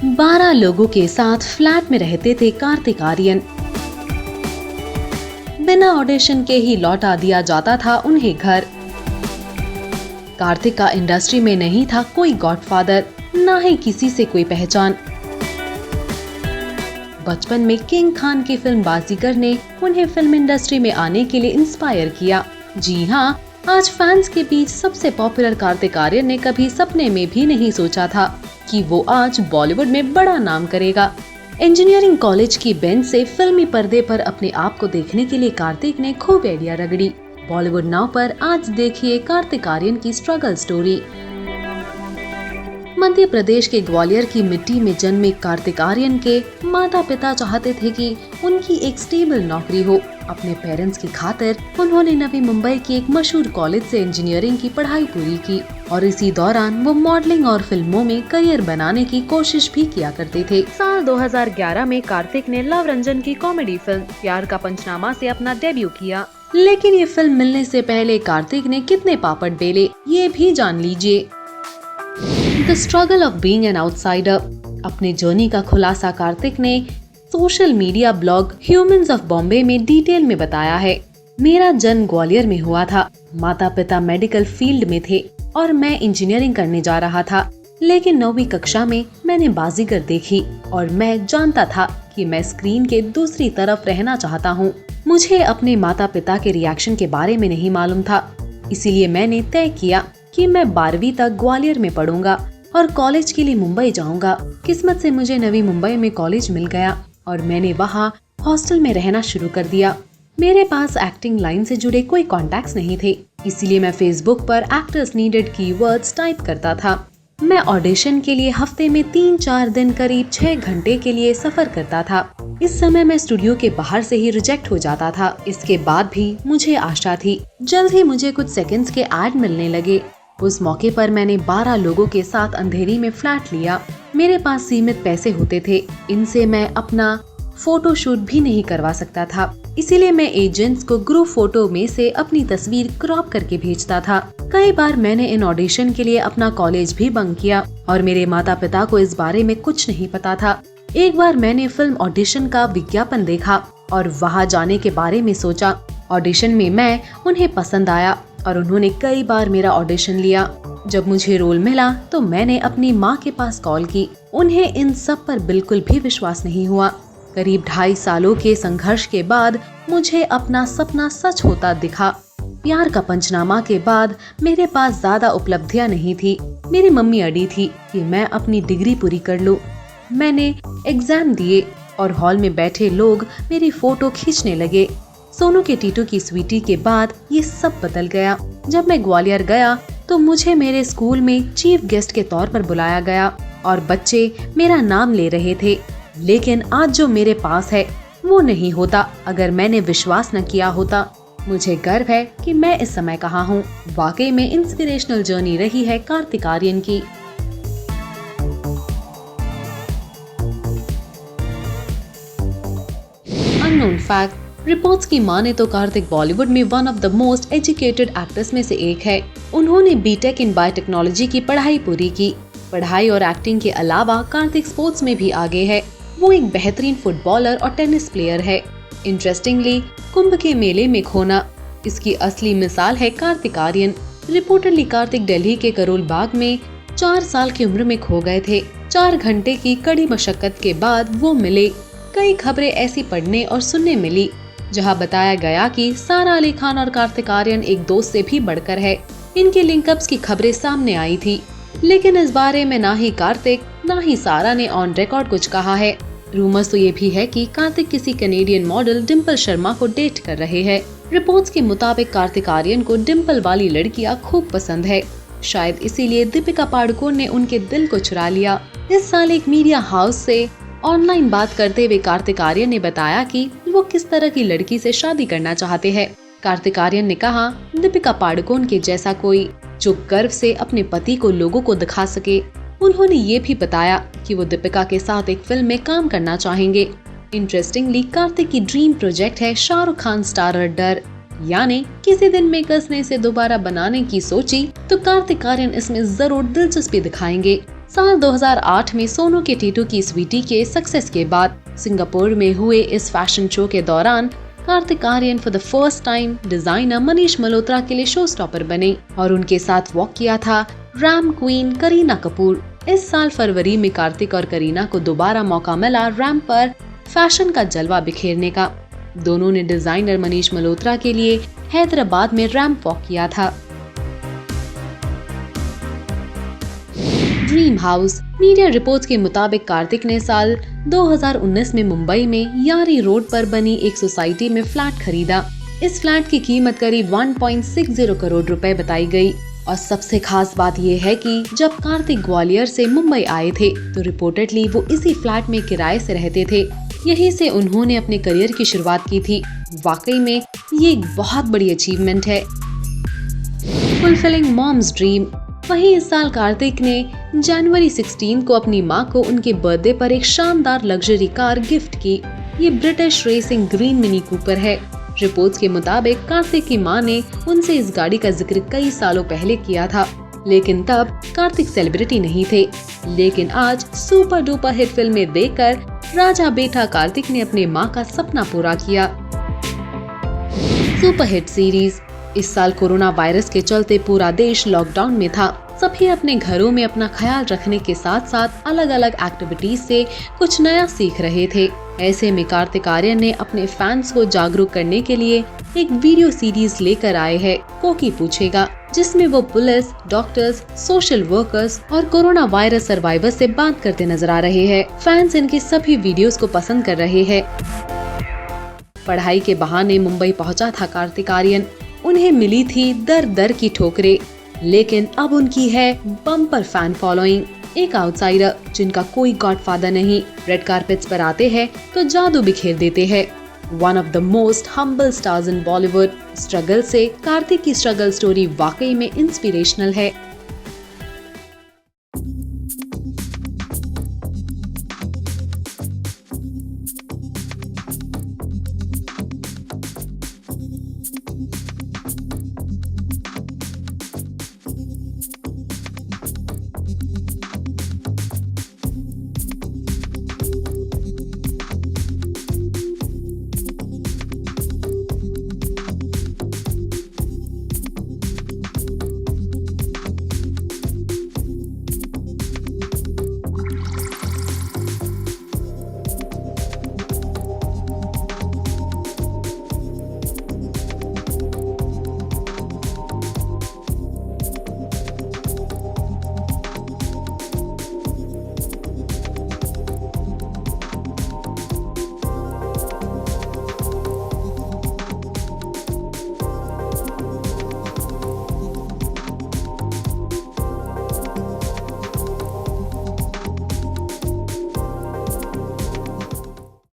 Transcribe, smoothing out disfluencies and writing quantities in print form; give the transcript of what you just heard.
12 लोगों के साथ फ्लैट में रहते थे कार्तिक आर्यन। बिना ऑडिशन के ही लौटा दिया जाता था उन्हें घर। कार्तिक का इंडस्ट्री में नहीं था कोई गॉडफादर, ना ही किसी से कोई पहचान। बचपन में किंग खान की फिल्म बाजीगर ने उन्हें फिल्म इंडस्ट्री में आने के लिए इंस्पायर किया। जी हाँ, आज फैंस के बीच सबसे पॉपुलर कार्तिक आर्यन ने कभी सपने में भी नहीं सोचा था कि वो आज बॉलीवुड में बड़ा नाम करेगा। इंजीनियरिंग कॉलेज की बेंच से फिल्मी पर्दे पर अपने आप को देखने के लिए कार्तिक ने खूब आइडिया रगड़ी। बॉलीवुड नाउ पर आज देखिए कार्तिक आर्यन की स्ट्रगल स्टोरी। मध्य प्रदेश के ग्वालियर की मिट्टी में जन्मे कार्तिक आर्यन के माता पिता चाहते थे कि उनकी एक स्टेबल नौकरी हो। अपने पेरेंट्स की खातिर उन्होंने नवी मुंबई की एक मशहूर कॉलेज से इंजीनियरिंग की पढ़ाई पूरी की और इसी दौरान वो मॉडलिंग और फिल्मों में करियर बनाने की कोशिश भी किया करते थे। साल 2011 में कार्तिक ने लव रंजन की कॉमेडी फिल्म प्यार का पंचनामा से अपना डेब्यू किया। लेकिन ये फिल्म मिलने से पहले कार्तिक ने कितने पापड़ बेले, ये भी जान लीजिए। The struggle of being an outsider. अपने जर्नी का खुलासा कार्तिक ने social media blog humans of Bombay में डिटेल में बताया है। मेरा जन्म ग्वालियर में हुआ था। माता पिता मेडिकल फील्ड में थे और मैं इंजीनियरिंग करने जा रहा था। लेकिन 9वीं कक्षा में मैंने बाजीगर देखी और मैं जानता था कि मैं स्क्रीन के दूसरी तरफ रहना चाहता हूँ। मुझे अपने माता पिता के रिएक्शन के बारे में नहीं मालूम था, इसीलिए मैंने तय किया कि मैं 12वीं तक ग्वालियर में पढ़ूंगा और कॉलेज के लिए मुंबई जाऊंगा। किस्मत से मुझे नवी मुंबई में कॉलेज मिल गया और मैंने वहाँ हॉस्टल में रहना शुरू कर दिया। मेरे पास एक्टिंग लाइन से जुड़े कोई कॉन्टैक्ट्स नहीं थे, इसीलिए मैं फेसबुक पर एक्टर्स नीडेड कीवर्ड्स टाइप करता था। मैं ऑडिशन के लिए हफ्ते में 3-4 दिन करीब 6 घंटे के लिए सफर करता था। इस समय मैं स्टूडियो के बाहर से ही रिजेक्ट हो जाता था। इसके बाद भी मुझे आशा थी, जल्द ही मुझे कुछ सेकंड्स के ऐड मिलने लगे। उस मौके पर मैंने 12 लोगों के साथ अंधेरी में फ्लैट लिया। मेरे पास सीमित पैसे होते थे, इनसे मैं अपना फोटो शूट भी नहीं करवा सकता था। इसीलिए मैं एजेंट्स को ग्रुप फोटो में से अपनी तस्वीर क्रॉप करके भेजता था। कई बार मैंने इन ऑडिशन के लिए अपना कॉलेज भी बंक किया और मेरे माता पिता को इस बारे में कुछ नहीं पता था। एक बार मैंने फिल्म ऑडिशन का विज्ञापन देखा और वहाँ जाने के बारे में सोचा। ऑडिशन में मैं उन्हें पसंद आया और उन्होंने कई बार मेरा ऑडिशन लिया। जब मुझे रोल मिला तो मैंने अपनी माँ के पास कॉल की। उन्हें इन सब पर बिल्कुल भी विश्वास नहीं हुआ। करीब 2.5 सालों के संघर्ष के बाद मुझे अपना सपना सच होता दिखा। प्यार का पंचनामा के बाद मेरे पास ज्यादा उपलब्धियां नहीं थी। मेरी मम्मी अड़ी थी कि मैं अपनी डिग्री पूरी कर लूं। मैंने एग्जाम दिए और हॉल में बैठे लोग मेरी फोटो खींचने लगे। सोनू के टीटू की स्वीटी के बाद ये सब बदल गया। जब मैं ग्वालियर गया तो मुझे मेरे स्कूल में चीफ गेस्ट के तौर पर बुलाया गया और बच्चे मेरा नाम ले रहे थे। लेकिन आज जो मेरे पास है वो नहीं होता अगर मैंने विश्वास न किया होता। मुझे गर्व है कि मैं इस समय कहाँ हूँ। वाकई में इंस्पिरेशनल जर्नी रही है कार्तिक आर्यन की। Unknown fact. रिपोर्ट्स की माने तो कार्तिक बॉलीवुड में one of the most educated actors में से एक है। उन्होंने बीटेक इन बायोटेक्नोलॉजी की पढ़ाई पूरी की। पढ़ाई और एक्टिंग के अलावा कार्तिक स्पोर्ट्स में भी आगे है। वो एक बेहतरीन फुटबॉलर और टेनिस प्लेयर है। इंटरेस्टिंगली, कुंभ के मेले में खोना इसकी असली मिसाल है कार्तिक आर्यन। रिपोर्टडली कार्तिक दिल्ली के करोल बाग में 4 साल की उम्र में खो गए थे। 4 घंटे की कड़ी मशक्कत के बाद वो मिले। कई खबरें ऐसी पढ़ने और सुनने मिली जहां बताया गया कि सारा अली खान और कार्तिक आर्यन एक दोस्त से भी बढ़कर है। इनके लिंकअप्स की खबरें सामने आई थी, लेकिन इस बारे में ना ही कार्तिक ना ही सारा ने ऑन रिकॉर्ड कुछ कहा है। रूमर्स तो ये भी है कि कार्तिक किसी कैनेडियन मॉडल डिम्पल शर्मा को डेट कर रहे हैं। रिपोर्ट्स के मुताबिक कार्तिक आर्यन को डिम्पल वाली लड़कियां खूब पसंद है। शायद इसीलिए दीपिका पादुकोण ने उनके दिल को चुरा लिया। इस साल एक मीडिया हाउस से ऑनलाइन बात करते हुए कार्तिक आर्यन ने बताया कि वो किस तरह की लड़की से शादी करना चाहते हैं। कार्तिक आर्यन ने कहा, दीपिका पादुकोण के जैसा कोई जो गर्व से अपने पति को लोगों को दिखा सके। उन्होंने ये भी बताया कि वो दीपिका के साथ एक फिल्म में काम करना चाहेंगे। इंटरेस्टिंगली, कार्तिक की ड्रीम प्रोजेक्ट है शाहरुख खान स्टारर डर, यानी किसी दिन मेकर्स ने इसे दोबारा बनाने की सोची तो कार्तिक आर्यन इसमें जरूर दिलचस्पी दिखाएंगे। साल 2008 में सोनू के टीटू की स्वीटी के सक्सेस के बाद सिंगापुर में हुए इस फैशन शो के दौरान Kartik Aaryan for the first time designer Manish Malhotra के लिए शो स्टॉपर बने और उनके साथ वॉक किया था रैम क्वीन करीना कपूर। इस साल फरवरी में कार्तिक और करीना को दोबारा मौका मिला रैम पर फैशन का जलवा बिखेरने का। दोनों ने डिजाइनर मनीष मल्होत्रा के लिए हैदराबाद में रैम्प वॉक किया था। Dream house. मीडिया रिपोर्ट्स के मुताबिक कार्तिक ने साल 2019 में मुंबई में यारी रोड पर बनी एक सोसाइटी में फ्लैट खरीदा। इस फ्लैट की कीमत करीब 1.60 करोड़ रुपए बताई गई। और सबसे खास बात ये है कि जब कार्तिक ग्वालियर से मुंबई आए थे तो रिपोर्टेडली वो इसी फ्लैट में किराए से रहते थे। यहीं से उन्होंने अपने करियर की शुरुआत की थी। वाकई में ये एक बहुत बड़ी अचीवमेंट है। Fulfilling mom's dream. वहीं इस साल कार्तिक ने जनवरी 16 को अपनी मां को उनके बर्थडे पर एक शानदार लग्जरी कार गिफ्ट की। ये British racing green mini Cooper है। रिपोर्ट्स के मुताबिक कार्तिक की मां ने उनसे इस गाड़ी का जिक्र कई सालों पहले किया था, लेकिन तब कार्तिक सेलिब्रिटी नहीं थे। लेकिन आज सुपर डुपर हिट फिल्में देखकर राजा बेटा कार्तिक ने अपने मां का सपना पूरा किया। Super hit series. इस साल कोरोना वायरस के चलते पूरा देश लॉकडाउन में था। सभी अपने घरों में अपना ख्याल रखने के साथ साथ अलग अलग एक्टिविटीज से कुछ नया सीख रहे थे। ऐसे में कार्तिक आर्यन ने अपने फैंस को जागरूक करने के लिए एक वीडियो सीरीज लेकर आए हैं, कोकी पूछेगा, जिसमें वो पुलिस, डॉक्टर्स, सोशल वर्कर्स और कोरोना वायरस सर्वाइवर्स से बात करते नजर आ रहे हैं। फैंस इनके सभी वीडियोस को पसंद कर रहे हैं। पढ़ाई के बहाने मुंबई पहुंचा था कार्तिक आर्यन। उन्हें मिली थी दर दर की ठोकरें, लेकिन अब उनकी है बम्पर फैन फॉलोइंग। एक आउटसाइडर जिनका कोई गॉडफादर नहीं, रेड कार्पेट्स पर आते हैं तो जादू बिखेर देते हैं। One of the most humble stars in Bollywood. Struggle से कार्तिक की स्ट्रगल स्टोरी वाकई में इंस्पिरेशनल है।